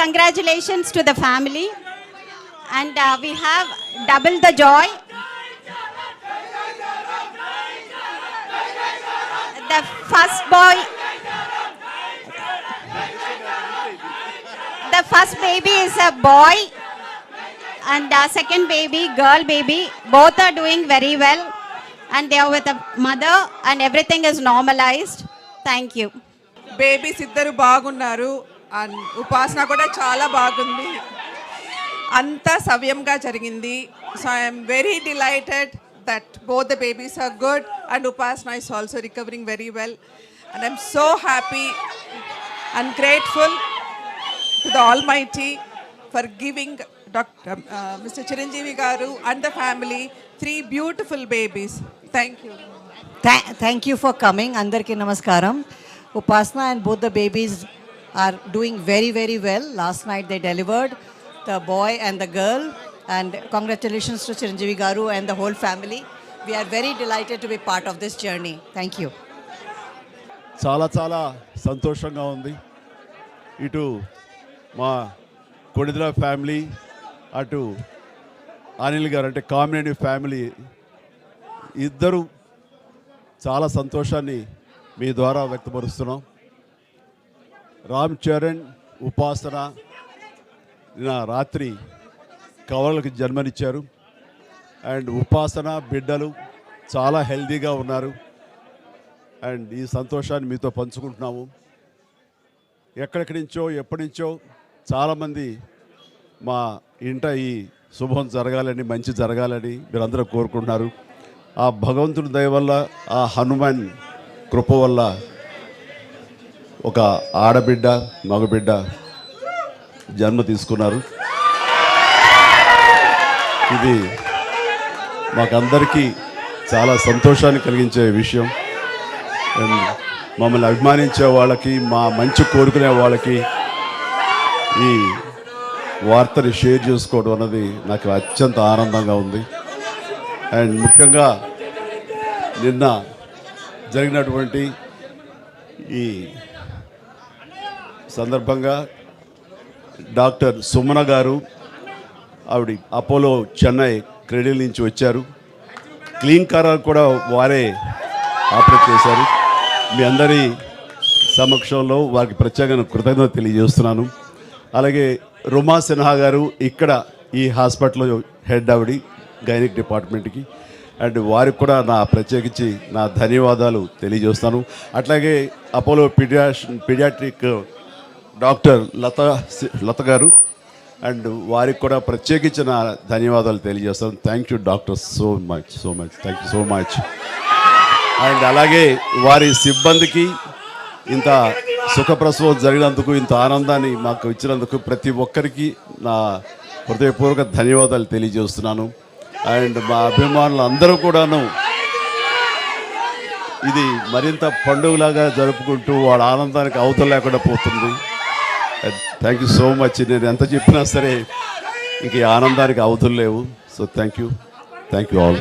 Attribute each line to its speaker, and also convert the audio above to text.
Speaker 1: congratulations to the family. And we have double the joy. The first boy, the first baby is a boy, and the second baby, girl baby. Both are doing very well, and they are with a mother, and everything is normalized. Thank you.
Speaker 2: Babies ఇద్దరు బాగున్నారు and ఉపాసన కూడా చాలా బాగుంది. అంతా సవ్యంగా జరిగింది. So I'm very delighted that both the babies are good and Upasana is also recovering very well, and I'm so happy and grateful to the Almighty for giving Mr. Chiranjeevi Garu and the family 3 beautiful babies. Thank you.
Speaker 3: Thank you for coming. Andarki namaskaram. Upasana and both the babies are doing very, very well. Last night they delivered the boy and the girl. And congratulations to Chiranjeevi Garu and the whole family. We are very delighted to be part of this journey. Thank you.
Speaker 4: చాలా చాలా సంతోషంగా ఉంది. ఇటు మా కొడిద్ర family, అటు అనిల్ గారు అంటే Kamineni family ఇద్దరు చాలా సంతోషాన్ని మీ ద్వారా వ్యక్తపరుస్తున్నాం. రామ్ చరణ్, ఉపాసన నిన్న రాత్రి కవలలకు జన్మనిచ్చారు. అండ్ ఉపాసన బిడ్డలు చాలా హెల్తీగా ఉన్నారు. అండ్ ఈ సంతోషాన్ని మీతో పంచుకుంటున్నాము. ఎక్కడెక్కడి నుంచో ఎప్పటి నుంచో చాలామంది మా ఇంట ఈ శుభం జరగాలని, మంచి జరగాలని మీరందరూ కోరుకుంటున్నారు. ఆ భగవంతుడి దయ వల్ల, ఆ హనుమాన్ కృప వల్ల ఒక ఆడబిడ్డ, మగబిడ్డ జన్మ తీసుకున్నారు. ఇది మాకందరికీ చాలా సంతోషాన్ని కలిగించే విషయం. మమ్మల్ని అభిమానించే వాళ్ళకి, మా మంచి కోరుకునే వాళ్ళకి ఈ వార్తని షేర్ చేసుకోవడం అన్నది నాకు అత్యంత ఆనందంగా ఉంది. అండ్ ముఖ్యంగా నిన్న జరిగినటువంటి ఈ సందర్భంగా డాక్టర్ సుమన గారు, ఆవిడ అపోలో చెన్నై క్రెడిల్ నుంచి వచ్చారు. క్లీన్ కార్ కూడా వారే ఆపరేట్ చేశారు. మీ అందరి సమక్షంలో వారికి ప్రత్యేకంగా కృతజ్ఞత తెలియజేస్తున్నాను. అలాగే రుమా సిన్హా గారు ఇక్కడ ఈ హాస్పిటల్లో హెడ్ ఆవిడ గైనిక్ డిపార్ట్మెంట్కి, వారికి కూడా నా ప్రత్యేకించి నా ధన్యవాదాలు తెలియజేస్తాను. అట్లాగే అపోలో పీడియాట్రిక్ డాక్టర్ లత గారు, అండ్ వారికి కూడా ప్రత్యేకించి నా ధన్యవాదాలు తెలియజేస్తాను. Thank you doctor, so much thank you so much. And అలాగే వారి సిబ్బందికి ఇంత సుఖప్రసవం జరిగినందుకు, ఇంత ఆనందాన్ని మాకు ఇచ్చినందుకు ప్రతి ఒక్కరికి నా హృదయపూర్వక ధన్యవాదాలు తెలియజేస్తున్నాను. అండ్ మా అభిమానులు అందరూ కూడాను ఇది మరింత పండుగలాగా జరుపుకుంటూ వాళ్ళ ఆనందానికి అవతల లేకుండా పోతుంది. Thank you so much. నేను ఎంత చెప్పినా సరే ఇంక ఆనందానికి అవతులు లేవు. So thank you all.